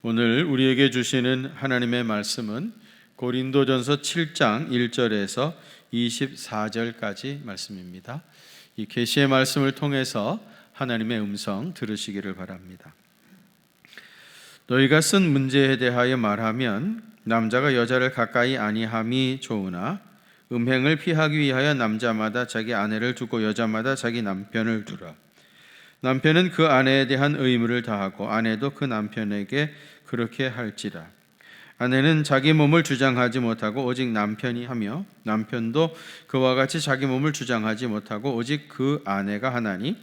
오늘 우리에게 주시는 하나님의 말씀은 고린도전서 7장 1절에서 24절까지 말씀입니다. 이 계시의 말씀을 통해서 하나님의 음성 들으시기를 바랍니다. 너희가 쓴 문제에 대하여 말하면 남자가 여자를 가까이 아니함이 좋으나 음행을 피하기 위하여 남자마다 자기 아내를 두고 여자마다 자기 남편을 두라. 남편은 그 아내에 대한 의무를 다하고 아내도 그 남편에게 그렇게 할지라. 아내는 자기 몸을 주장하지 못하고 오직 남편이 하며 남편도 그와 같이 자기 몸을 주장하지 못하고 오직 그 아내가 하나니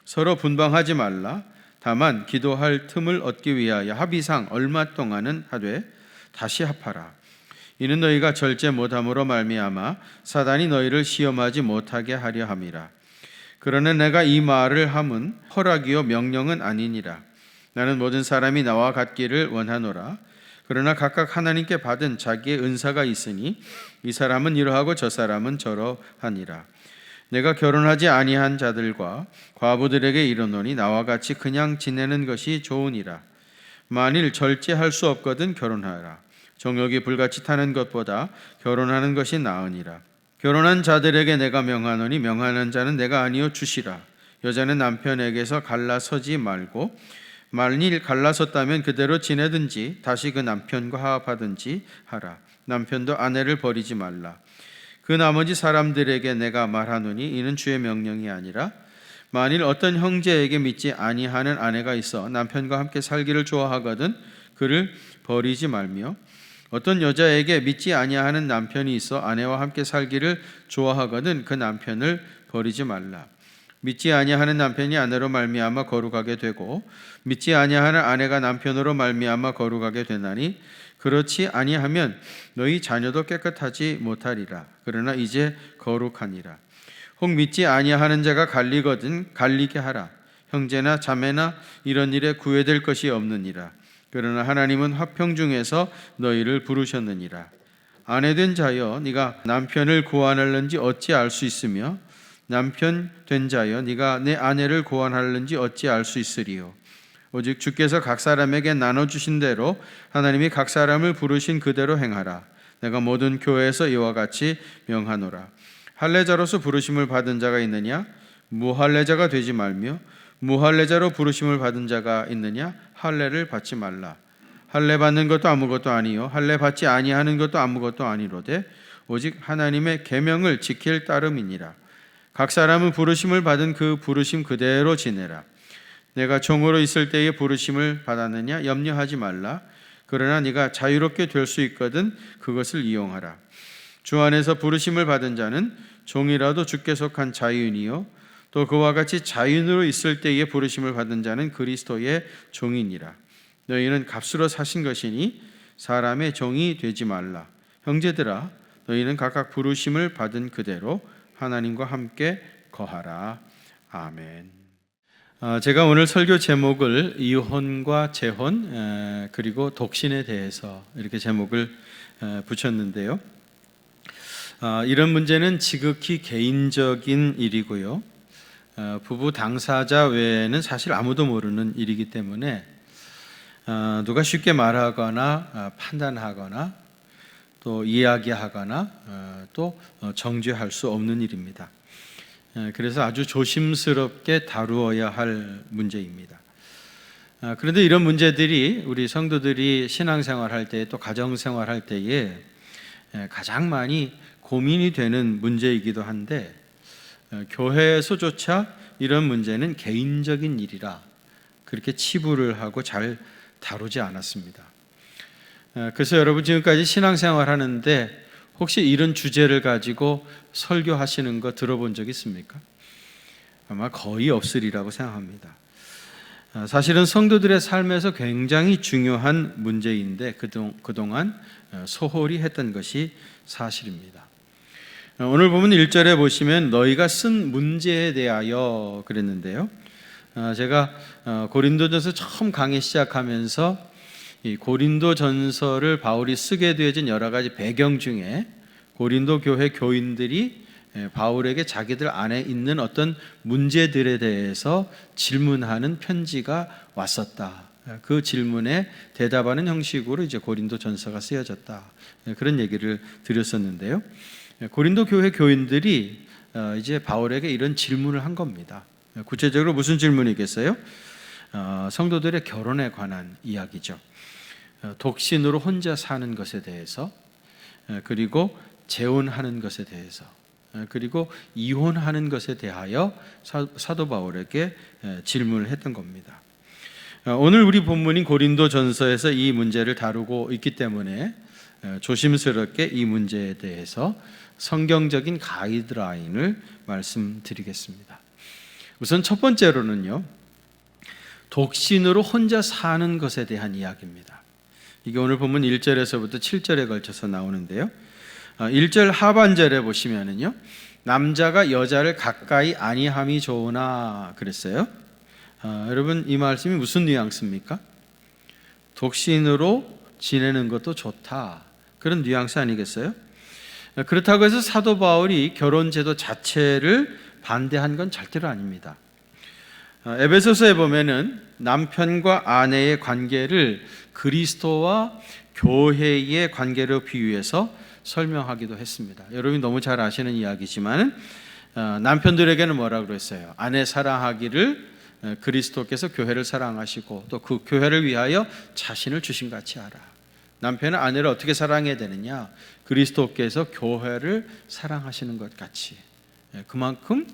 서로 분방하지 말라. 다만 기도할 틈을 얻기 위하여 합의상 얼마 동안은 하되 다시 합하라. 이는 너희가 절제 못함으로 말미암아 사단이 너희를 시험하지 못하게 하려 함이라. 그러나 내가 이 말을 함은 허락이요 명령은 아니니라. 나는 모든 사람이 나와 같기를 원하노라. 그러나 각각 하나님께 받은 자기의 은사가 있으니 이 사람은 이러하고 저 사람은 저러하니라. 내가 결혼하지 아니한 자들과 과부들에게 이르노니 나와 같이 그냥 지내는 것이 좋으니라. 만일 절제할 수 없거든 결혼하라. 정욕이 불같이 타는 것보다 결혼하는 것이 나으니라. 결혼한 자들에게 내가 명하노니 명하는 자는 내가 아니요 주시라. 여자는 남편에게서 갈라서지 말고 만일 갈라섰다면 그대로 지내든지 다시 그 남편과 화합하든지 하라. 남편도 아내를 버리지 말라. 그 나머지 사람들에게 내가 말하노니 이는 주의 명령이 아니라 만일 어떤 형제에게 믿지 아니하는 아내가 있어 남편과 함께 살기를 좋아하거든 그를 버리지 말며 어떤 여자에게 믿지 아니하는 남편이 있어 아내와 함께 살기를 좋아하거든 그 남편을 버리지 말라. 믿지 아니하는 남편이 아내로 말미암아 거룩하게 되고 믿지 아니하는 아내가 남편으로 말미암아 거룩하게 되나니 그렇지 아니하면 너희 자녀도 깨끗하지 못하리라. 그러나 이제 거룩하니라. 혹 믿지 아니하는 자가 갈리거든 갈리게 하라. 형제나 자매나 이런 일에 구애될 것이 없느니라. 그러나 하나님은 화평 중에서 너희를 부르셨느니라. 아내된 자여 네가 남편을 고안할는지 어찌 알 수 있으며 남편 된 자여 네가 내 아내를 고안할는지 어찌 알 수 있으리요. 오직 주께서 각 사람에게 나눠주신 대로 하나님이 각 사람을 부르신 그대로 행하라. 내가 모든 교회에서 이와 같이 명하노라. 할례자로서 부르심을 받은 자가 있느냐? 무할례자가 되지 말며 무할례자로 부르심을 받은 자가 있느냐? 할례를 받지 말라. 할례 받는 것도 아무것도 아니요 할례 받지 아니하는 것도 아무것도 아니로되 오직 하나님의 계명을 지킬 따름이니라. 각 사람은 부르심을 받은 그 부르심 그대로 지내라. 내가 종으로 있을 때에 부르심을 받았느냐? 염려하지 말라. 그러나 네가 자유롭게 될 수 있거든 그것을 이용하라. 주 안에서 부르심을 받은 자는 종이라도 주께 속한 자유인이요 또 그와 같이 자유인으로 있을 때에 부르심을 받은 자는 그리스도의 종이니라. 너희는 값으로 사신 것이니 사람의 종이 되지 말라. 형제들아 너희는 각각 부르심을 받은 그대로 하나님과 함께 거하라. 아멘. 제가 오늘 설교 제목을 이혼과 재혼 그리고 독신에 대해서 이렇게 제목을 붙였는데요. 이런 문제는 지극히 개인적인 일이고요. 부부 당사자 외에는 사실 아무도 모르는 일이기 때문에 누가 쉽게 말하거나 판단하거나 또 이야기하거나 또 정죄할 수 없는 일입니다. 그래서 아주 조심스럽게 다루어야 할 문제입니다. 그런데 이런 문제들이 우리 성도들이 신앙생활할 때 또 가정생활할 때에 가장 많이 고민이 되는 문제이기도 한데 교회에서조차 이런 문제는 개인적인 일이라 그렇게 치부를 하고 잘 다루지 않았습니다. 그래서 여러분 지금까지 신앙생활 하는데 혹시 이런 주제를 가지고 설교하시는 거 들어본 적 있습니까? 아마 거의 없으리라고 생각합니다. 사실은 성도들의 삶에서 굉장히 중요한 문제인데 그동안 소홀히 했던 것이 사실입니다. 오늘 보면 1절에 보시면 너희가 쓴 문제에 대하여 그랬는데요. 제가 고린도전서 처음 강의 시작하면서 이 고린도전서를 바울이 쓰게 되어진 여러 가지 배경 중에 고린도 교회 교인들이 바울에게 자기들 안에 있는 어떤 문제들에 대해서 질문하는 편지가 왔었다 그 질문에 대답하는 형식으로 이제 고린도전서가 쓰여졌다. 그런 얘기를 드렸었는데요. 고린도 교회 교인들이 이제 바울에게 이런 질문을 한 겁니다. 구체적으로 무슨 질문이겠어요? 성도들의 결혼에 관한 이야기죠. 독신으로 혼자 사는 것에 대해서, 그리고 재혼하는 것에 대해서, 그리고 이혼하는 것에 대하여 사도 바울에게 질문을 했던 겁니다. 오늘 우리 본문인 고린도전서에서 이 문제를 다루고 있기 때문에 조심스럽게 이 문제에 대해서 성경적인 가이드라인을 말씀드리겠습니다. 우선 첫 번째로는요, 독신으로 혼자 사는 것에 대한 이야기입니다. 이게 오늘 본문 1절에서부터 7절에 걸쳐서 나오는데요. 1절 하반절에 보시면은요, 남자가 여자를 가까이 아니함이 좋으나 그랬어요. 여러분, 이 말씀이 무슨 뉘앙스입니까? 독신으로 지내는 것도 좋다, 그런 뉘앙스 아니겠어요? 그렇다고 해서 사도 바울이 결혼 제도 자체를 반대한 건 절대로 아닙니다. 에베소서에 보면은 남편과 아내의 관계를 그리스도와 교회의 관계로 비유해서 설명하기도 했습니다. 여러분이 너무 잘 아시는 이야기지만 남편들에게는 뭐라고 그랬어요? 아내 사랑하기를 그리스도께서 교회를 사랑하시고 또 그 교회를 위하여 자신을 주신 같이 하라. 남편은 아내를 어떻게 사랑해야 되느냐? 그리스도께서 교회를 사랑하시는 것 같이, 그만큼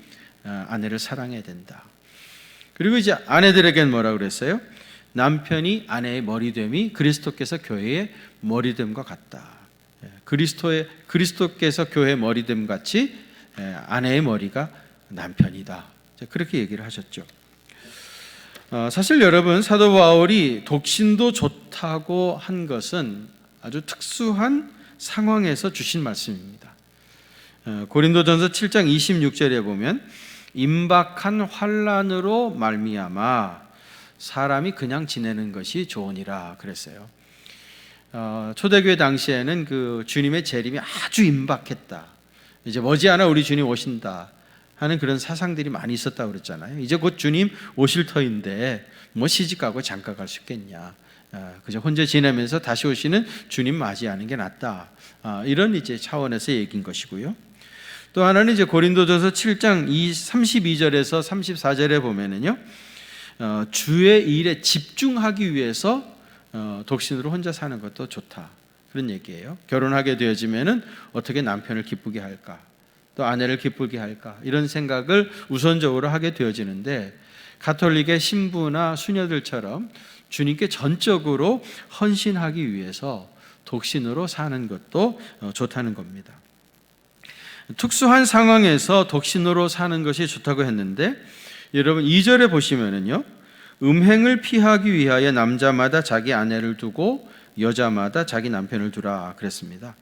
아내를 사랑해야 된다. 그리고 이제 아내들에게는 뭐라고 그랬어요? 남편이 아내의 머리됨이 그리스도께서 교회의 머리됨과 같다. 그리스도께서 교회의 머리됨 같이 아내의 머리가 남편이다. 그렇게 얘기를 하셨죠. 사실 여러분, 사도 바울이 독신도 좋다고 한 것은 아주 특수한 상황에서 주신 말씀입니다. 고린도전서 7장 26절에 보면 임박한 환난으로 말미암아 사람이 그냥 지내는 것이 좋으니라 그랬어요. 초대교회 당시에는 그 주님의 재림이 아주 임박했다. 이제 머지않아 우리 주님 오신다 하는 그런 사상들이 많이 있었다고 그랬잖아요. 이제 곧 주님 오실 터인데 뭐 시집가고 장가갈 수 있겠냐. 그저 혼자 지내면서 다시 오시는 주님 맞이하는 게 낫다. 이런 이제 차원에서 얘기인 것이고요. 또 하나는 이제 고린도전서 7장 32절에서 34절에 보면은요, 주의 일에 집중하기 위해서 독신으로 혼자 사는 것도 좋다, 그런 얘기예요. 결혼하게 되어지면은 어떻게 남편을 기쁘게 할까, 또 아내를 기쁘게 할까, 이런 생각을 우선적으로 하게 되어지는데, 가톨릭의 신부나 수녀들처럼 주님께 전적으로 헌신하기 위해서 독신으로 사는 것도 좋다는 겁니다. 특수한 상황에서 독신으로 사는 것이 좋다고 했는데, 여러분 2절에 보시면은요, 음행을 피하기 위하여 남자마다 자기 아내를 두고 여자마다 자기 남편을 두라 그랬습니다.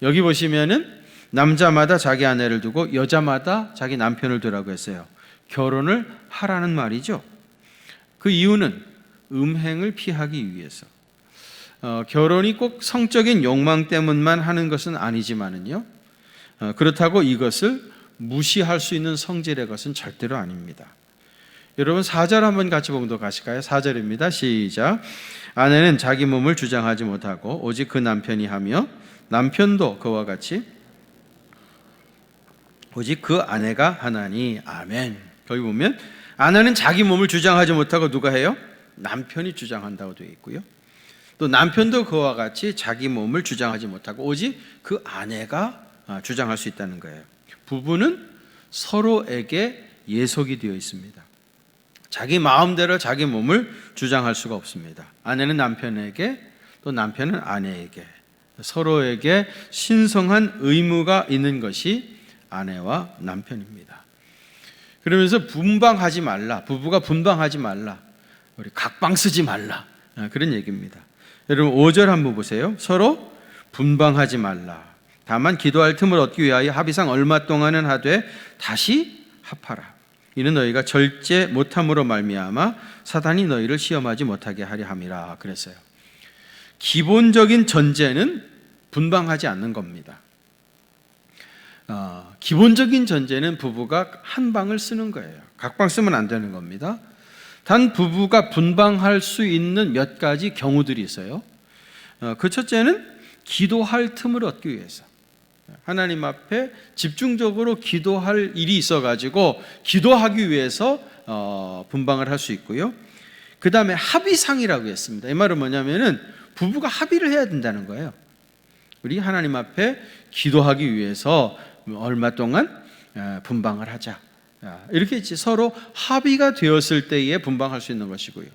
여기 보시면은 남자마다 자기 아내를 두고 여자마다 자기 남편을 두라고 했어요. 결혼을 하라는 말이죠. 그 이유는 음행을 피하기 위해서. 결혼이 꼭 성적인 욕망 때문만 하는 것은 아니지만은요, 그렇다고 이것을 무시할 수 있는 성질의 것은 절대로 아닙니다. 여러분 4절 한번 같이 봉독 하실까요? 4절입니다. 시작. 아내는 자기 몸을 주장하지 못하고 오직 그 남편이 하며 남편도 그와 같이 오직 그 아내가 하나니. 아멘. 거기 보면 아내는 자기 몸을 주장하지 못하고 누가 해요? 남편이 주장한다고 되어 있고요. 또 남편도 그와 같이 자기 몸을 주장하지 못하고 오직 그 아내가 주장할 수 있다는 거예요. 부부는 서로에게 예속이 되어 있습니다. 자기 마음대로 자기 몸을 주장할 수가 없습니다. 아내는 남편에게, 또 남편은 아내에게, 서로에게 신성한 의무가 있는 것이 아내와 남편입니다. 그러면서 분방하지 말라, 부부가 분방하지 말라, 우리 각방 쓰지 말라, 그런 얘기입니다. 여러분 5절 한번 보세요. 서로 분방하지 말라. 다만 기도할 틈을 얻기 위하여 합의상 얼마 동안은 하되 다시 합하라. 이는 너희가 절제 못함으로 말미암아 사단이 너희를 시험하지 못하게 하려 함이라 그랬어요. 기본적인 전제는 분방하지 않는 겁니다. 기본적인 전제는 부부가 한 방을 쓰는 거예요. 각방 쓰면 안 되는 겁니다. 단 부부가 분방할 수 있는 몇 가지 경우들이 있어요. 그 첫째는 기도할 틈을 얻기 위해서. 하나님 앞에 집중적으로 기도할 일이 있어가지고 기도하기 위해서 분방을 할 수 있고요. 그 다음에 합의상이라고 했습니다. 이 말은 뭐냐면은 부부가 합의를 해야 된다는 거예요. 우리 하나님 앞에 기도하기 위해서 얼마 동안 분방을 하자. 이렇게 서로 합의가 되었을 때에 분방할 수 있는 것이고요.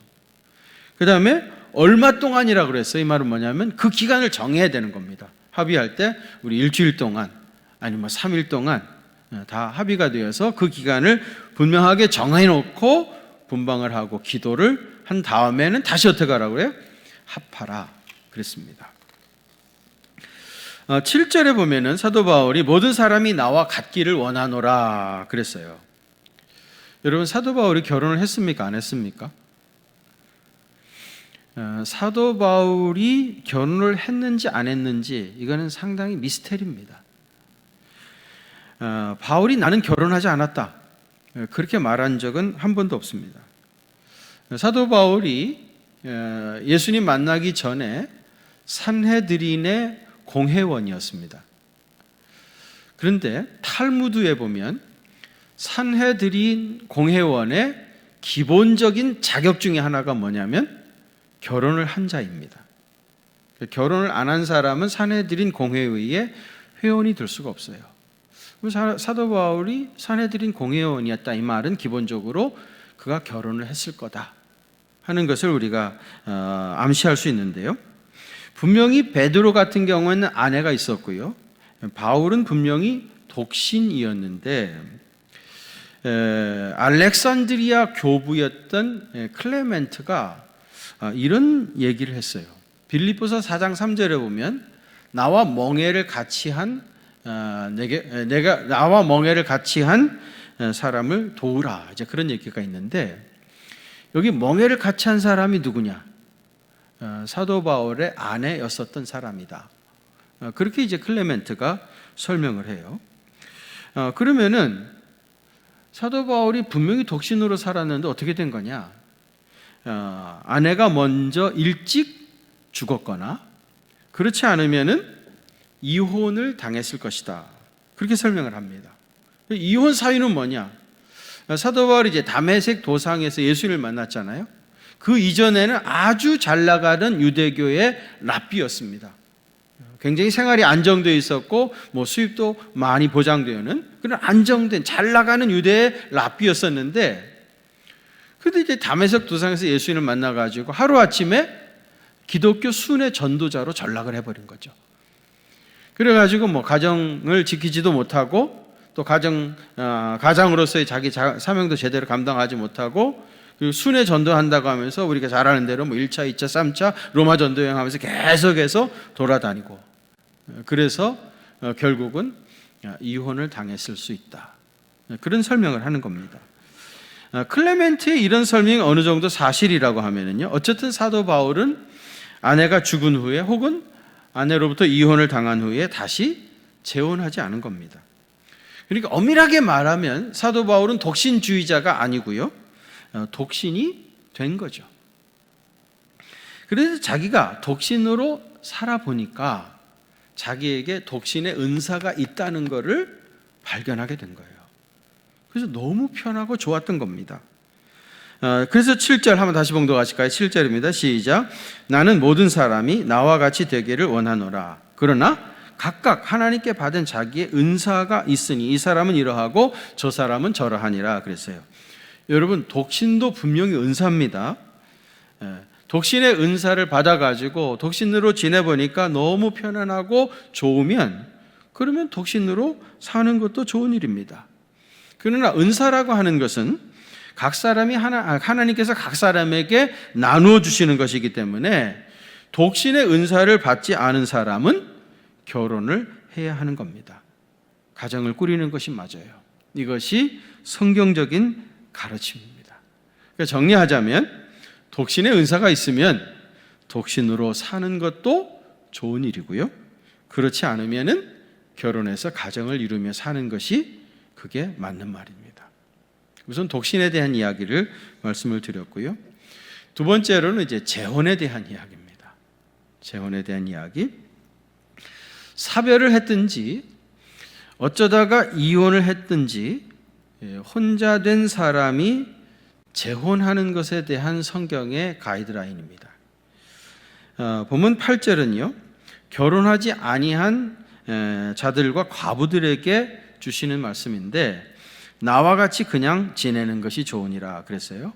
그 다음에 얼마 동안이라고 그랬어요. 이 말은 뭐냐면 그 기간을 정해야 되는 겁니다. 합의할 때 우리 일주일 동안 아니면 3일 동안 다 합의가 되어서 그 기간을 분명하게 정해놓고 분방을 하고 기도를 한 다음에는 다시 어떻게 하라고 그래요? 합하라 그랬습니다. 7절에 보면은 사도 바울이 모든 사람이 나와 같기를 원하노라 그랬어요. 여러분, 사도 바울이 결혼을 했습니까? 안 했습니까? 사도 바울이 결혼을 했는지 안 했는지 이거는 상당히 미스테리입니다. 바울이 나는 결혼하지 않았다 그렇게 말한 적은 한 번도 없습니다. 사도 바울이 예수님 만나기 전에 산헤드린의 공회원이었습니다. 그런데 탈무드에 보면 산헤드린 공회원의 기본적인 자격 중에 하나가 뭐냐면 결혼을 한 자입니다. 결혼을 안 한 사람은 산헤드린 공회의에 회원이 될 수가 없어요. 사도 바울이 산헤드린 공회원이었다 이 말은 기본적으로 그가 결혼을 했을 거다 하는 것을 우리가 암시할 수 있는데요. 분명히 베드로 같은 경우에는 아내가 있었고요. 바울은 분명히 독신이었는데 알렉산드리아 교부였던 클레멘트가 이런 얘기를 했어요. 빌립보서 4장 3절에 보면 나와 멍에를 같이 한 나와 멍에를 같이 한 사람을 도우라 이제 그런 얘기가 있는데 여기 멍에를 같이 한 사람이 누구냐? 사도 바울의 아내였었던 사람이다. 그렇게 이제 클레멘트가 설명을 해요. 그러면은 사도 바울이 분명히 독신으로 살았는데 어떻게 된 거냐? 아내가 먼저 일찍 죽었거나 그렇지 않으면은 이혼을 당했을 것이다. 그렇게 설명을 합니다. 이혼 사유는 뭐냐? 사도 바울이 이제 다메섹 도상에서 예수님을 만났잖아요. 그 이전에는 아주 잘 나가는 유대교의 랍비였습니다. 굉장히 생활이 안정되어 있었고 수입도 많이 보장되는 그런 안정된 잘 나가는 유대의 랍비였었는데 그런데 이제 다메섹 도상에서 예수님을 만나가지고 하루아침에 기독교 순회 전도자로 전락을 해버린 거죠. 그래가지고 가정을 지키지도 못하고 또 가장으로서의 자기 사명도 제대로 감당하지 못하고 순회 전도한다고 하면서 우리가 잘 아는 대로 1차, 2차, 3차 로마 전도 여행하면서 계속해서 돌아다니고 그래서 결국은 이혼을 당했을 수 있다. 그런 설명을 하는 겁니다. 클레멘트의 이런 설명이 어느 정도 사실이라고 하면은요. 어쨌든 사도 바울은 아내가 죽은 후에 혹은 아내로부터 이혼을 당한 후에 다시 재혼하지 않은 겁니다. 그러니까 엄밀하게 말하면 사도 바울은 독신주의자가 아니고요. 독신이 된 거죠. 그래서 자기가 독신으로 살아보니까 자기에게 독신의 은사가 있다는 것을 발견하게 된 거예요. 그래서 너무 편하고 좋았던 겁니다. 그래서 7절 한번 다시 봉독하실까요? 7절입니다. 시작. 나는 모든 사람이 나와 같이 되기를 원하노라. 그러나 각각 하나님께 받은 자기의 은사가 있으니 이 사람은 이러하고 저 사람은 저러하니라 그랬어요. 여러분, 독신도 분명히 은사입니다. 독신의 은사를 받아가지고 독신으로 지내보니까 너무 편안하고 좋으면 그러면 독신으로 사는 것도 좋은 일입니다. 그러나 은사라고 하는 것은 각 사람이 하나님께서 각 사람에게 나누어 주시는 것이기 때문에 독신의 은사를 받지 않은 사람은 결혼을 해야 하는 겁니다. 가정을 꾸리는 것이 맞아요. 이것이 성경적인 가르침입니다. 그러니까 정리하자면 독신의 은사가 있으면 독신으로 사는 것도 좋은 일이고요. 그렇지 않으면은 결혼해서 가정을 이루며 사는 것이 그게 맞는 말입니다. 우선 독신에 대한 이야기를 말씀을 드렸고요. 두 번째로는 이제 재혼에 대한 이야기입니다. 재혼에 대한 이야기. 사별을 했든지 어쩌다가 이혼을 했든지 혼자 된 사람이 재혼하는 것에 대한 성경의 가이드라인입니다. 본문 8절은요, 결혼하지 아니한 자들과 과부들에게 주시는 말씀인데, 나와 같이 그냥 지내는 것이 좋으니라 그랬어요.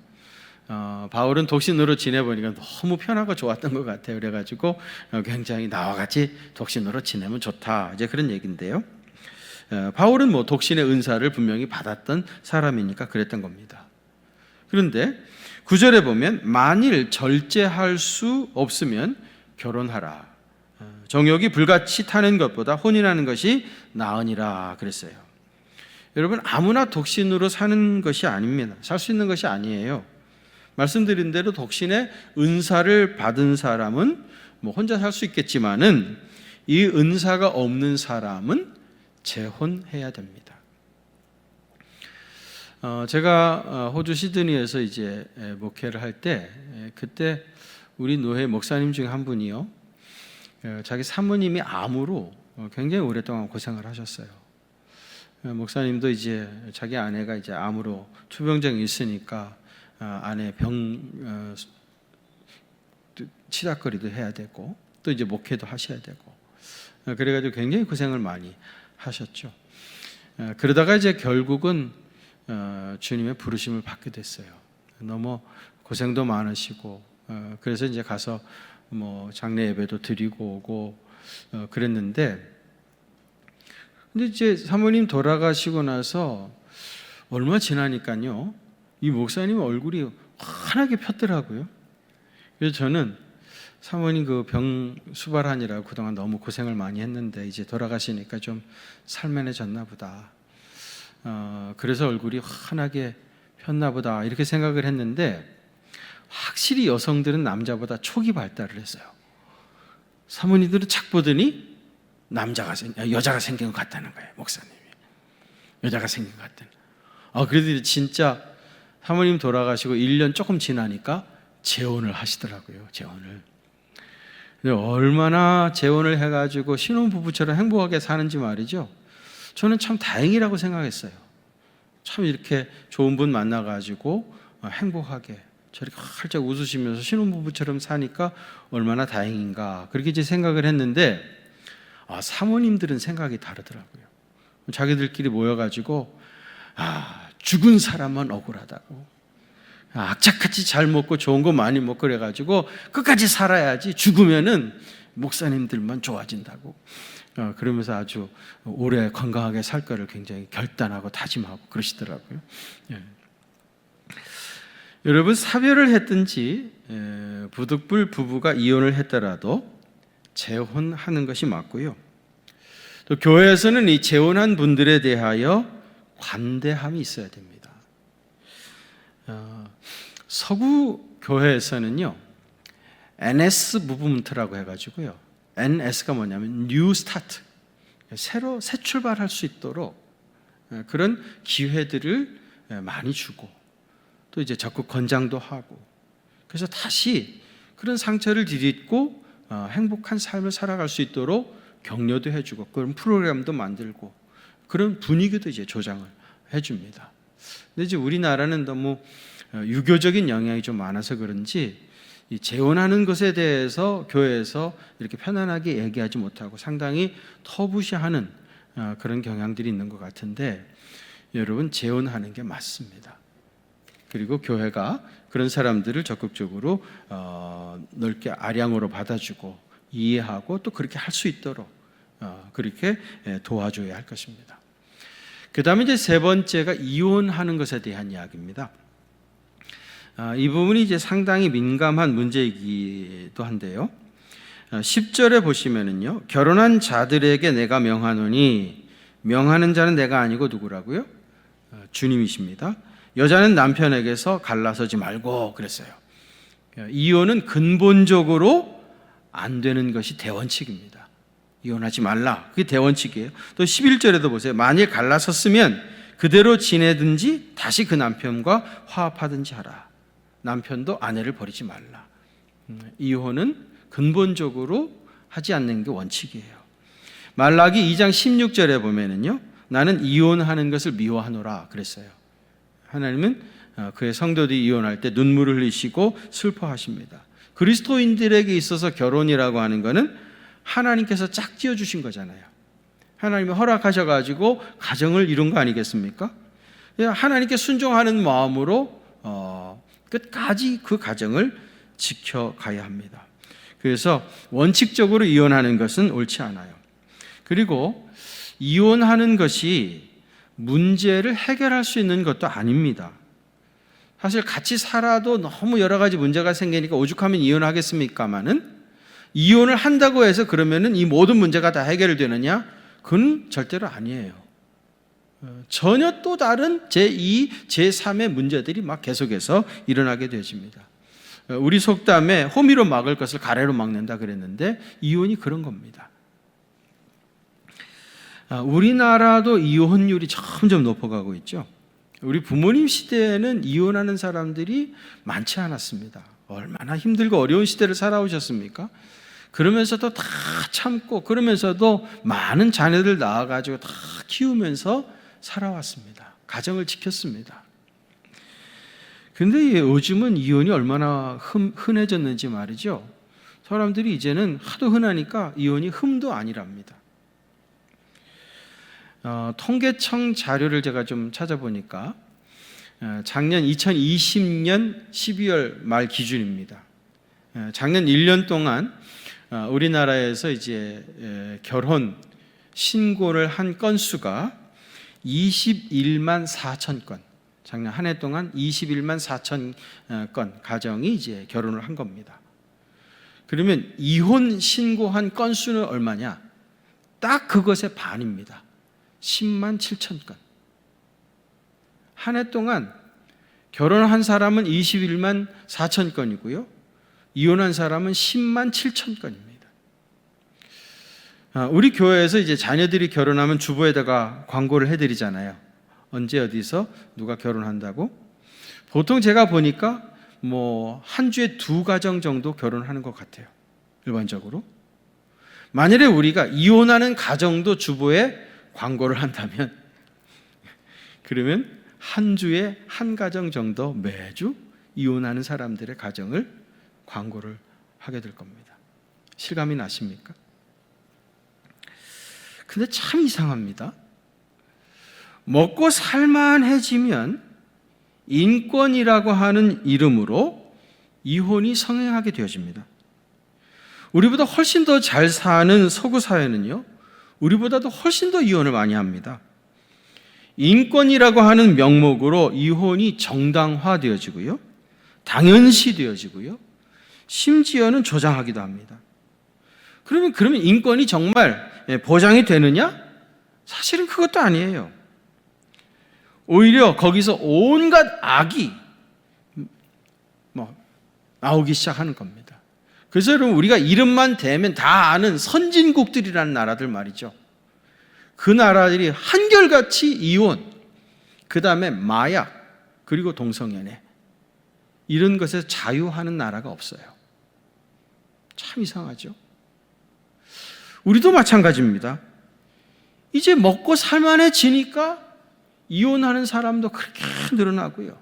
바울은 독신으로 지내보니까 너무 편하고 좋았던 것 같아요. 그래가지고 굉장히 나와 같이 독신으로 지내면 좋다, 이제 그런 얘기인데요. 바울은 뭐 독신의 은사를 분명히 받았던 사람이니까 그랬던 겁니다. 그런데 9절에 보면 만일 절제할 수 없으면 결혼하라. 정욕이 불같이 타는 것보다 혼인하는 것이 나으니라 그랬어요. 여러분, 아무나 독신으로 사는 것이 아닙니다. 살 수 있는 것이 아니에요. 말씀드린 대로 독신의 은사를 받은 사람은 뭐 혼자 살 수 있겠지만은 이 은사가 없는 사람은 재혼해야 됩니다. 제가 호주 시드니에서 이제 목회를 할 때, 그때 우리 노회 목사님 중에 한 분이요, 자기 사모님이 암으로 굉장히 오랫동안 고생을 하셨어요. 목사님도 이제 자기 아내가 이제 암으로 투병증이 있으니까 아내 병 치닫거리도 해야 되고 또 이제 목회도 하셔야 되고, 그래가지고 굉장히 고생을 많이 하셨죠. 그러다가 이제 결국은 주님의 부르심을 받게 됐어요. 너무 고생도 많으시고, 그래서 이제 가서 뭐 장례 예배도 드리고 오고 그랬는데, 근데 이제 사모님 돌아가시고 나서 얼마 지나니까요, 이 목사님 얼굴이 환하게 폈더라고요. 그래서 저는 사모님 그 병 수발하느라고 그동안 너무 고생을 많이 했는데 이제 돌아가시니까 좀 살만해졌나 보다, 그래서 얼굴이 환하게 폈나 보다, 이렇게 생각을 했는데, 확실히 여성들은 남자보다 초기 발달을 했어요. 사모님들은 착 보더니 여자가 생긴 것 같다는 거예요. 목사님이 여자가 생긴 것 같다는. 그래도 진짜 사모님 돌아가시고 1년 조금 지나니까 재혼을 하시더라고요. 재혼을. 근데 얼마나 재혼을 해가지고 신혼부부처럼 행복하게 사는지 말이죠. 저는 참 다행이라고 생각했어요. 참 이렇게 좋은 분 만나가지고 행복하게 저렇게 활짝 웃으시면서 신혼부부처럼 사니까 얼마나 다행인가, 그렇게 이제 생각을 했는데, 사모님들은 생각이 다르더라고요. 자기들끼리 모여가지고 죽은 사람만 억울하다고, 악착같이 잘 먹고 좋은 거 많이 먹고 그래가지고 끝까지 살아야지, 죽으면은 목사님들만 좋아진다고, 그러면서 아주 오래 건강하게 살 거를 굉장히 결단하고 다짐하고 그러시더라고요. 예. 여러분, 사별을 했든지 부득불 부부가 이혼을 했더라도 재혼하는 것이 맞고요. 또 교회에서는 이 재혼한 분들에 대하여 관대함이 있어야 됩니다. 서구 교회에서는요, NS 무브먼트라고 해가지고요, NS가 뭐냐면 New Start, 새로 새 출발할 수 있도록 그런 기회들을 많이 주고, 또 이제 적극 권장도 하고, 그래서 다시 그런 상처를 뒤집고 행복한 삶을 살아갈 수 있도록 격려도 해주고, 그런 프로그램도 만들고, 그런 분위기도 이제 조장을 해줍니다. 근데 이제 우리나라는 너무 유교적인 영향이 좀 많아서 그런지 이 재혼하는 것에 대해서 교회에서 이렇게 편안하게 얘기하지 못하고 상당히 터부시하는 그런 경향들이 있는 것 같은데, 여러분, 재혼하는 게 맞습니다. 그리고 교회가 그런 사람들을 적극적으로 넓게 아량으로 받아주고 이해하고 또 그렇게 할 수 있도록 그렇게 도와줘야 할 것입니다. 그 다음에 이제 세 번째가 이혼하는 것에 대한 이야기입니다. 이 부분이 이제 상당히 민감한 문제이기도 한데요. 10절에 보시면은요, 결혼한 자들에게 내가 명하노니, 명하는 자는 내가 아니고 누구라고요? 주님이십니다. 여자는 남편에게서 갈라서지 말고 그랬어요. 이혼은 근본적으로 안 되는 것이 대원칙입니다. 이혼하지 말라, 그게 대원칙이에요. 또 11절에도 보세요. 만일 갈라섰으면 그대로 지내든지 다시 그 남편과 화합하든지 하라. 남편도 아내를 버리지 말라. 이혼은 근본적으로 하지 않는 게 원칙이에요. 말라기 2장 16절에 보면은요, 나는 이혼하는 것을 미워하노라 그랬어요. 하나님은 그의 성도들이 이혼할 때 눈물을 흘리시고 슬퍼하십니다. 그리스도인들에게 있어서 결혼이라고 하는 것은 하나님께서 짝지어 주신 거잖아요. 하나님이 허락하셔가지고 가정을 이룬 거 아니겠습니까? 하나님께 순종하는 마음으로 끝까지 그 가정을 지켜가야 합니다. 그래서 원칙적으로 이혼하는 것은 옳지 않아요. 그리고 이혼하는 것이 문제를 해결할 수 있는 것도 아닙니다. 사실 같이 살아도 너무 여러 가지 문제가 생기니까 오죽하면 이혼하겠습니까마는, 이혼을 한다고 해서 그러면은 이 모든 문제가 다 해결되느냐? 그건 절대로 아니에요. 전혀 또 다른 제2, 제3의 문제들이 막 계속해서 일어나게 되어집니다. 우리 속담에 호미로 막을 것을 가래로 막는다 그랬는데 이혼이 그런 겁니다. 우리나라도 이혼율이 점점 높아가고 있죠. 우리 부모님 시대에는 이혼하는 사람들이 많지 않았습니다. 얼마나 힘들고 어려운 시대를 살아오셨습니까? 그러면서도 다 참고, 그러면서도 많은 자녀들 낳아가지고 다 키우면서 살아왔습니다. 가정을 지켰습니다. 근데 요즘은 이혼이 얼마나 흔해졌는지 말이죠. 사람들이 이제는 하도 흔하니까 이혼이 흠도 아니랍니다. 통계청 자료를 제가 좀 찾아보니까 작년 2020년 12월 말 기준입니다. 작년 1년 동안 우리나라에서 이제 결혼 신고를 한 건수가 21만 4천 건, 작년 한 해 동안 21만 4천 건 가정이 이제 결혼을 한 겁니다. 그러면 이혼 신고한 건수는 얼마냐? 딱 그것의 반입니다. 10만 7천 건. 한 해 동안 결혼한 사람은 21만 4천 건이고요. 이혼한 사람은 10만 7천 건입니다. 우리 교회에서 이제 자녀들이 결혼하면 주부에다가 광고를 해드리잖아요. 언제 어디서 누가 결혼한다고. 보통 제가 보니까 한 주에 2가정 정도 결혼하는 것 같아요. 일반적으로. 만일에 우리가 이혼하는 가정도 주부에 광고를 한다면 그러면 한 주에 1가정 정도 매주 이혼하는 사람들의 가정을 광고를 하게 될 겁니다. 실감이 나십니까? 근데 참 이상합니다. 먹고 살만해지면 인권이라고 하는 이름으로 이혼이 성행하게 되어집니다. 우리보다 훨씬 더 잘 사는 서구 사회는요, 우리보다도 훨씬 더 이혼을 많이 합니다. 인권이라고 하는 명목으로 이혼이 정당화되어지고요, 당연시되어지고요, 심지어는 조장하기도 합니다. 그러면 인권이 정말 보장이 되느냐? 사실은 그것도 아니에요. 오히려 거기서 온갖 악이 나오기 시작하는 겁니다. 그래서 여러분, 우리가 이름만 대면 다 아는 선진국들이라는 나라들 말이죠. 그 나라들이 한결같이 이혼, 그 다음에 마약, 그리고 동성연애, 이런 것에서 자유하는 나라가 없어요. 참 이상하죠. 우리도 마찬가지입니다. 이제 먹고 살만해지니까 이혼하는 사람도 그렇게 늘어나고요.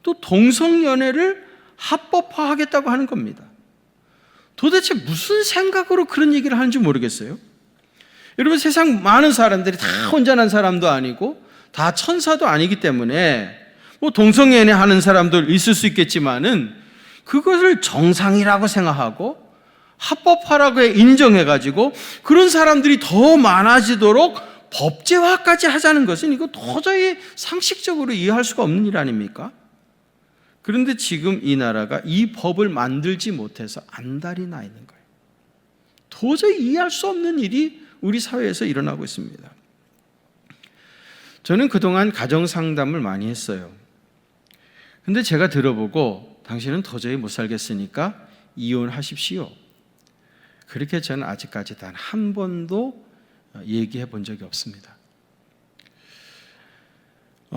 또 동성연애를 합법화하겠다고 하는 겁니다. 도대체 무슨 생각으로 그런 얘기를 하는지 모르겠어요. 여러분, 세상 많은 사람들이 다 온전한 사람도 아니고 다 천사도 아니기 때문에 동성연애 하는 사람도 있을 수 있겠지만은 그것을 정상이라고 생각하고 합법화라고 인정해가지고 그런 사람들이 더 많아지도록 법제화까지 하자는 것은 이거 도저히 상식적으로 이해할 수가 없는 일 아닙니까? 그런데 지금 이 나라가 이 법을 만들지 못해서 안달이 나 있는 거예요. 도저히 이해할 수 없는 일이 우리 사회에서 일어나고 있습니다. 저는 그동안 가정상담을 많이 했어요. 근데 제가 들어보고 당신은 도저히 못 살겠으니까 이혼하십시오, 그렇게 저는 아직까지 단 한 번도 얘기해 본 적이 없습니다.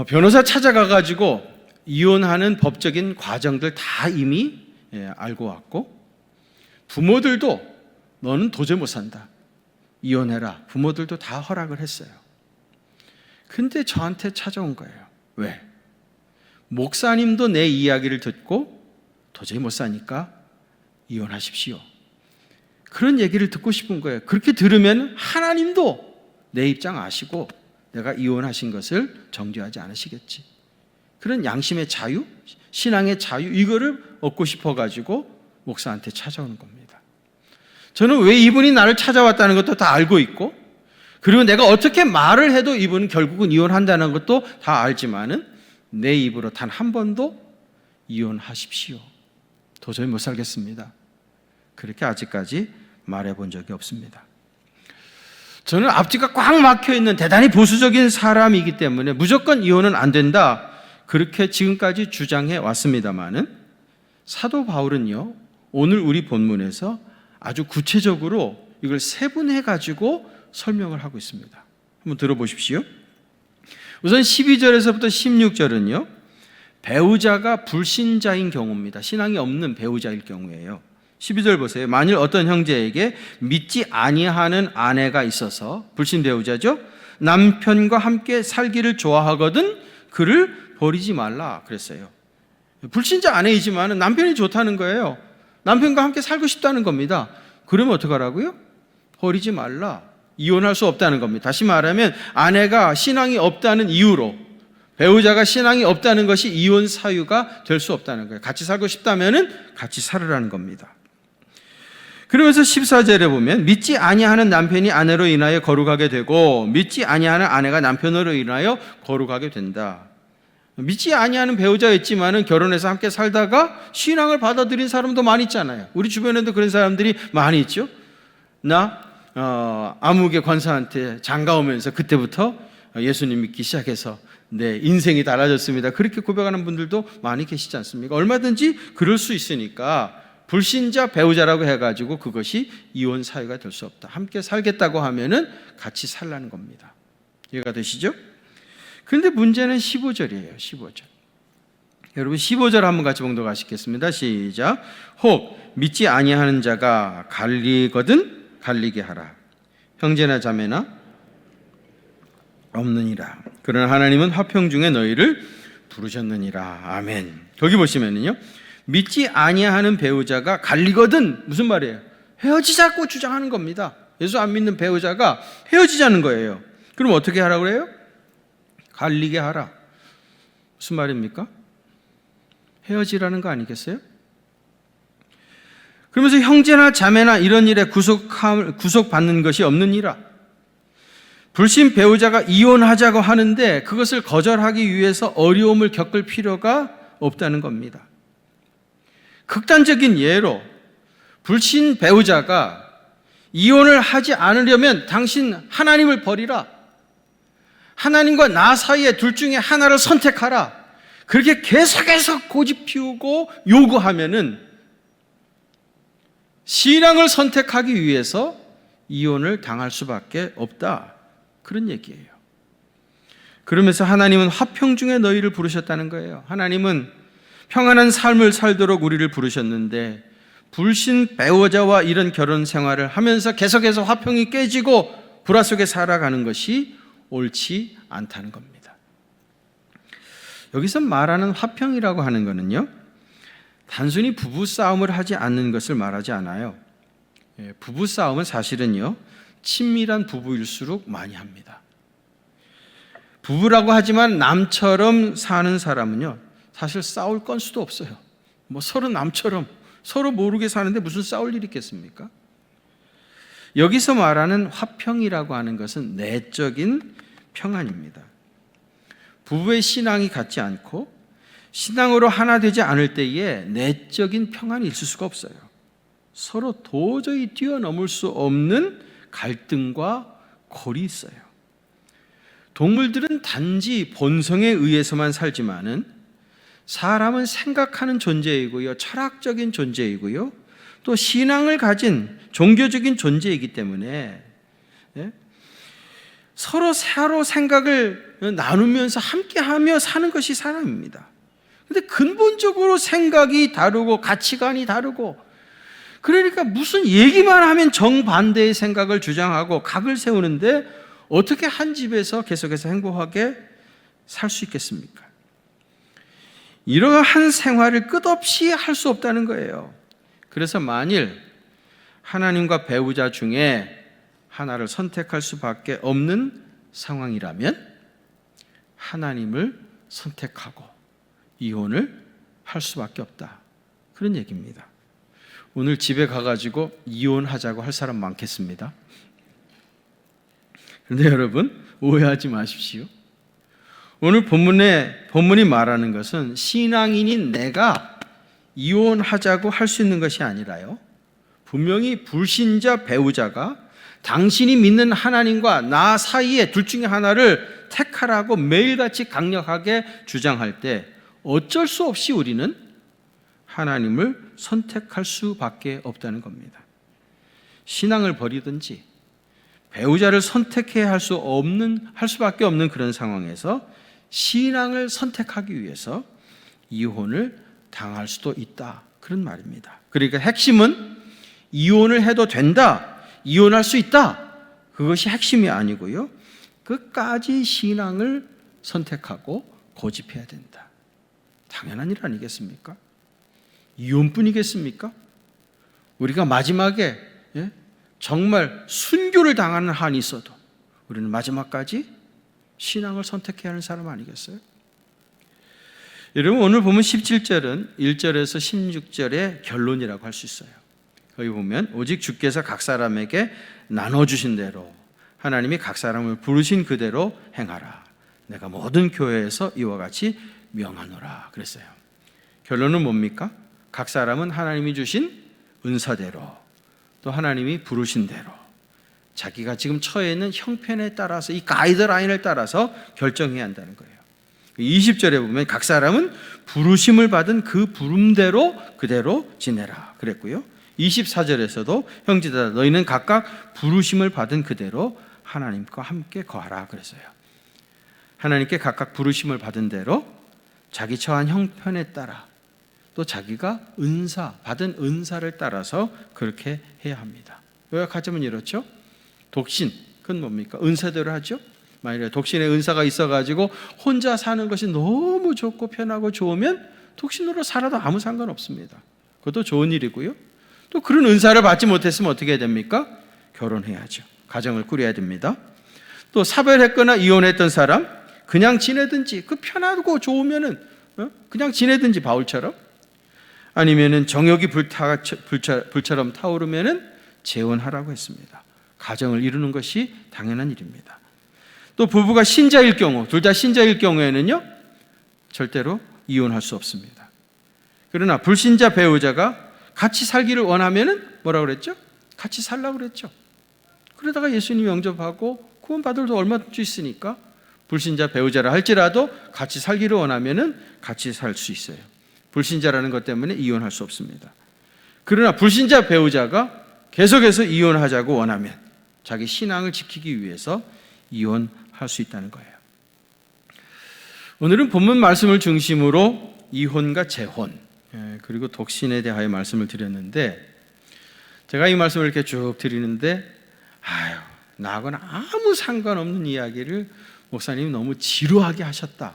변호사 찾아가가지고 이혼하는 법적인 과정들 다 이미 알고 왔고, 부모들도 너는 도저히 못 산다, 이혼해라, 부모들도 다 허락을 했어요. 근데 저한테 찾아온 거예요. 왜? 목사님도 내 이야기를 듣고 도저히 못 사니까 이혼하십시오, 그런 얘기를 듣고 싶은 거예요. 그렇게 들으면 하나님도 내 입장 아시고 내가 이혼하신 것을 정죄하지 않으시겠지, 그런 양심의 자유, 신앙의 자유, 이거를 얻고 싶어가지고 목사한테 찾아오는 겁니다. 저는 왜 이분이 나를 찾아왔다는 것도 다 알고 있고, 그리고 내가 어떻게 말을 해도 이분은 결국은 이혼한다는 것도 다 알지만은 내 입으로 단 한 번도 이혼하십시오, 도저히 못 살겠습니다, 그렇게 아직까지 말해본 적이 없습니다. 저는 앞뒤가 꽉 막혀있는 대단히 보수적인 사람이기 때문에 무조건 이혼은 안 된다, 그렇게 지금까지 주장해 왔습니다마는, 사도 바울은요, 오늘 우리 본문에서 아주 구체적으로 이걸 세분해 가지고 설명을 하고 있습니다. 한번 들어보십시오. 우선 12절에서부터 16절은요, 배우자가 불신자인 경우입니다. 신앙이 없는 배우자일 경우예요. 12절 보세요. 만일 어떤 형제에게 믿지 아니하는 아내가 있어서, 불신 배우자죠, 남편과 함께 살기를 좋아하거든 그를 버리지 말라 그랬어요. 불신자 아내이지만 남편이 좋다는 거예요. 남편과 함께 살고 싶다는 겁니다. 그러면 어떡하라고요? 버리지 말라, 이혼할 수 없다는 겁니다. 다시 말하면 아내가 신앙이 없다는 이유로, 배우자가 신앙이 없다는 것이 이혼 사유가 될 수 없다는 거예요. 같이 살고 싶다면 같이 살으라는 겁니다. 그러면서 14절에 보면 믿지 아니하는 남편이 아내로 인하여 거룩하게 되고 믿지 아니하는 아내가 남편으로 인하여 거룩하게 된다. 믿지 아니하는 배우자가 있지만은 결혼해서 함께 살다가 신앙을 받아들인 사람도 많이 있잖아요. 우리 주변에도 그런 사람들이 많이 있죠. 나 아무개 권사한테 장가오면서 그때부터 예수님 믿기 시작해서 내 인생이 달라졌습니다, 그렇게 고백하는 분들도 많이 계시지 않습니까? 얼마든지 그럴 수 있으니까 불신자 배우자라고 해가지고 그것이 이혼 사유가 될 수 없다. 함께 살겠다고 하면은 같이 살라는 겁니다. 이해가 되시죠? 그런데 문제는 15절이에요. 15절. 여러분 15절 한번 같이 봉독하시겠습니다. 시작. 혹 믿지 아니하는 자가 갈리거든 갈리게 하라. 형제나 자매나 없느니라. 그러나 하나님은 화평 중에 너희를 부르셨느니라. 아멘. 거기 보시면은요, 믿지 아니하는 배우자가 갈리거든, 무슨 말이에요? 헤어지자고 주장하는 겁니다. 예수 안 믿는 배우자가 헤어지자는 거예요. 그럼 어떻게 하라고 그래요? 갈리게 하라. 무슨 말입니까? 헤어지라는 거 아니겠어요? 그러면서 형제나 자매나 이런 일에 구속받는 것이 없느니라. 불신 배우자가 이혼하자고 하는데 그것을 거절하기 위해서 어려움을 겪을 필요가 없다는 겁니다. 극단적인 예로 불신 배우자가 이혼을 하지 않으려면 당신 하나님을 버리라, 하나님과 나 사이에 둘 중에 하나를 선택하라, 그렇게 계속해서 고집 피우고 요구하면은 신앙을 선택하기 위해서 이혼을 당할 수밖에 없다, 그런 얘기예요. 그러면서 하나님은 화평 중에 너희를 부르셨다는 거예요. 하나님은 평안한 삶을 살도록 우리를 부르셨는데 불신 배우자와 이런 결혼 생활을 하면서 계속해서 화평이 깨지고 불화 속에 살아가는 것이 옳지 않다는 겁니다. 여기서 말하는 화평이라고 하는 것은요, 단순히 부부싸움을 하지 않는 것을 말하지 않아요. 부부싸움은 사실은요, 친밀한 부부일수록 많이 합니다. 부부라고 하지만 남처럼 사는 사람은요, 사실 싸울 건수도 없어요. 서로 남처럼 서로 모르게 사는데 무슨 싸울 일이 있겠습니까? 여기서 말하는 화평이라고 하는 것은 내적인 평안입니다. 부부의 신앙이 같지 않고 신앙으로 하나 되지 않을 때에 내적인 평안이 있을 수가 없어요. 서로 도저히 뛰어넘을 수 없는 갈등과 골이 있어요. 동물들은 단지 본성에 의해서만 살지만은 사람은 생각하는 존재이고요, 철학적인 존재이고요, 또 신앙을 가진 종교적인 존재이기 때문에 서로 생각을 나누면서 함께하며 사는 것이 사람입니다. 근데 근본적으로 생각이 다르고 가치관이 다르고, 그러니까 무슨 얘기만 하면 정반대의 생각을 주장하고 각을 세우는데 어떻게 한 집에서 계속해서 행복하게 살 수 있겠습니까? 이러한 생활을 끝없이 할 수 없다는 거예요. 그래서 만일 하나님과 배우자 중에 하나를 선택할 수밖에 없는 상황이라면 하나님을 선택하고 이혼을 할 수밖에 없다, 그런 얘기입니다. 오늘 집에 가가지고 이혼하자고 할 사람 많겠습니다. 그런데 여러분, 오해하지 마십시오. 오늘 본문이 말하는 것은 신앙인인 내가 이혼하자고 할 수 있는 것이 아니라요, 분명히 불신자 배우자가 당신이 믿는 하나님과 나 사이에 둘 중에 하나를 택하라고 매일같이 강력하게 주장할 때 어쩔 수 없이 우리는 하나님을 선택할 수밖에 없다는 겁니다. 신앙을 버리든지 배우자를 선택해야 할 수밖에 없는 그런 상황에서 신앙을 선택하기 위해서 이혼을 당할 수도 있다, 그런 말입니다. 그러니까 핵심은 이혼을 해도 된다, 이혼할 수 있다, 그것이 핵심이 아니고요, 끝까지 신앙을 선택하고 고집해야 된다. 당연한 일 아니겠습니까? 이혼뿐이겠습니까? 우리가 마지막에 정말 순교를 당하는 한이 있어도 우리는 마지막까지 신앙을 선택해야 하는 사람 아니겠어요? 여러분, 오늘 보면 17절은 1절에서 16절의 결론이라고 할 수 있어요. 거기 보면 오직 주께서 각 사람에게 나눠주신 대로 하나님이 각 사람을 부르신 그대로 행하라. 내가 모든 교회에서 이와 같이 명하노라 그랬어요. 결론은 뭡니까? 각 사람은 하나님이 주신 은사대로, 또 하나님이 부르신 대로 자기가 지금 처해 있는 형편에 따라서, 이 가이드라인을 따라서 결정해야 한다는 거예요. 20절에 보면 각 사람은 부르심을 받은 그 부름대로 그대로 지내라 그랬고요, 24절에서도 형제들아 너희는 각각 부르심을 받은 그대로 하나님과 함께 거하라 그랬어요. 하나님께 각각 부르심을 받은 대로 자기 처한 형편에 따라 또 자기가 받은 은사를 따라서 그렇게 해야 합니다. 요약하자면 이렇죠. 독신, 그건 뭡니까? 은사대로 하죠. 만약에 독신의 은사가 있어가지고 혼자 사는 것이 너무 좋고 편하고 좋으면 독신으로 살아도 아무 상관없습니다. 그것도 좋은 일이고요. 또 그런 은사를 받지 못했으면 어떻게 해야 됩니까? 결혼해야죠. 가정을 꾸려야 됩니다. 또 사별했거나 이혼했던 사람, 그냥 지내든지, 그 편하고 좋으면은 그냥 지내든지 바울처럼, 아니면은 정욕이 불처럼 타오르면은 재혼하라고 했습니다. 가정을 이루는 것이 당연한 일입니다. 또 부부가 신자일 경우, 둘 다 신자일 경우에는요, 절대로 이혼할 수 없습니다. 그러나 불신자 배우자가 같이 살기를 원하면은 뭐라고 그랬죠? 같이 살라고 그랬죠. 그러다가 예수님 영접하고 구원받을 도 얼마 주 있으니까 불신자 배우자라 할지라도 같이 살기를 원하면은 같이 살 수 있어요. 불신자라는 것 때문에 이혼할 수 없습니다. 그러나 불신자 배우자가 계속해서 이혼하자고 원하면 자기 신앙을 지키기 위해서 이혼할 수 있다는 거예요. 오늘은 본문 말씀을 중심으로 이혼과 재혼, 그리고 독신에 대하여 말씀을 드렸는데, 제가 이 말씀을 이렇게 쭉 드리는데 나하고는 아무 상관없는 이야기를 목사님이 너무 지루하게 하셨다,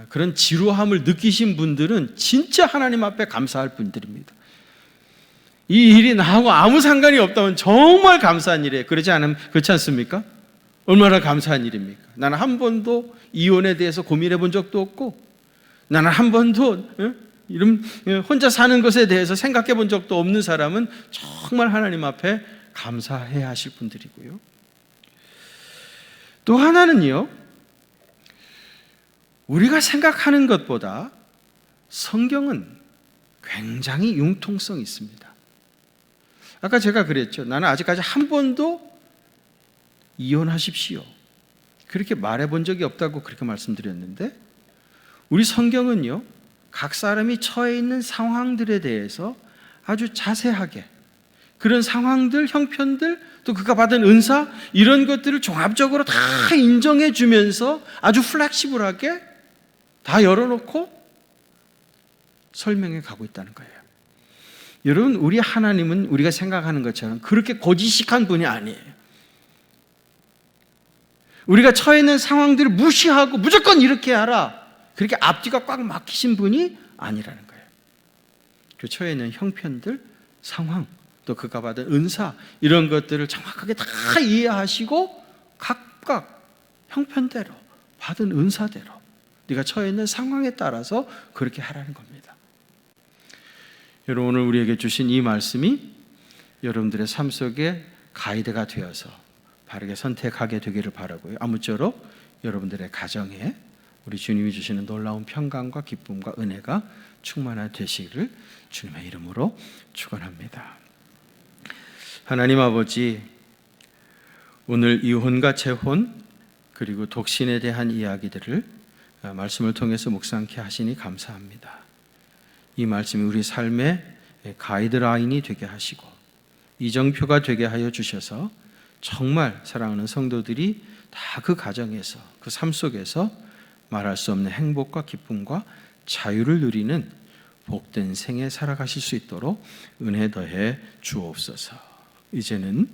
그런 지루함을 느끼신 분들은 진짜 하나님 앞에 감사할 분들입니다. 이 일이 나하고 아무 상관이 없다면 정말 감사한 일이에요. 그렇지 않습니까? 얼마나 감사한 일입니까? 나는 한 번도 이혼에 대해서 고민해 본 적도 없고, 나는 한 번도 이런 혼자 사는 것에 대해서 생각해 본 적도 없는 사람은 정말 하나님 앞에 감사해야 하실 분들이고요. 또 하나는요, 우리가 생각하는 것보다 성경은 굉장히 융통성이 있습니다. 아까 제가 그랬죠. 나는 아직까지 한 번도 이혼하십시오 그렇게 말해본 적이 없다고 그렇게 말씀드렸는데, 우리 성경은요, 각 사람이 처해 있는 상황들에 대해서 아주 자세하게, 그런 상황들, 형편들, 또 그가 받은 은사, 이런 것들을 종합적으로 다 인정해 주면서 아주 플렉시블하게 다 열어놓고 설명해 가고 있다는 거예요. 여러분, 우리 하나님은 우리가 생각하는 것처럼 그렇게 고지식한 분이 아니에요. 우리가 처해 있는 상황들을 무시하고 무조건 이렇게 하라, 그렇게 앞뒤가 꽉 막히신 분이 아니라는 거예요. 그 처해 있는 형편들, 상황, 또 그가 받은 은사, 이런 것들을 정확하게 다 이해하시고 각각 형편대로 받은 은사대로 네가 처해 있는 상황에 따라서 그렇게 하라는 겁니다. 여러분, 오늘 우리에게 주신 이 말씀이 여러분들의 삶 속에 가이드가 되어서 바르게 선택하게 되기를 바라고요. 아무쪼록 여러분들의 가정에 우리 주님이 주시는 놀라운 평강과 기쁨과 은혜가 충만한 되시기를 주님의 이름으로 축원합니다. 하나님 아버지, 오늘 이혼과 재혼 그리고 독신에 대한 이야기들을 말씀을 통해서 묵상케 하시니 감사합니다. 이 말씀이 우리 삶의 가이드라인이 되게 하시고 이정표가 되게 하여 주셔서 정말 사랑하는 성도들이 다 그 가정에서, 그 삶 속에서 말할 수 없는 행복과 기쁨과 자유를 누리는 복된 생에 살아가실 수 있도록 은혜 더해 주옵소서. 이제는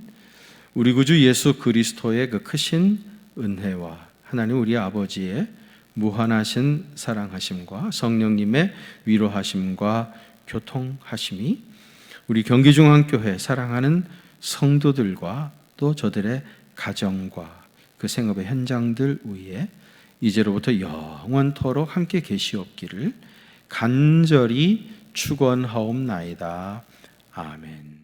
우리 구주 예수 그리스도의 그 크신 은혜와 하나님 우리 아버지의 무한하신 사랑하심과 성령님의 위로하심과 교통하심이 우리 경기중앙교회 사랑하는 성도들과 또 저들의 가정과 그 생업의 현장들 위에 이제로부터 영원토록 함께 계시옵기를 간절히 축원하옵나이다. 아멘.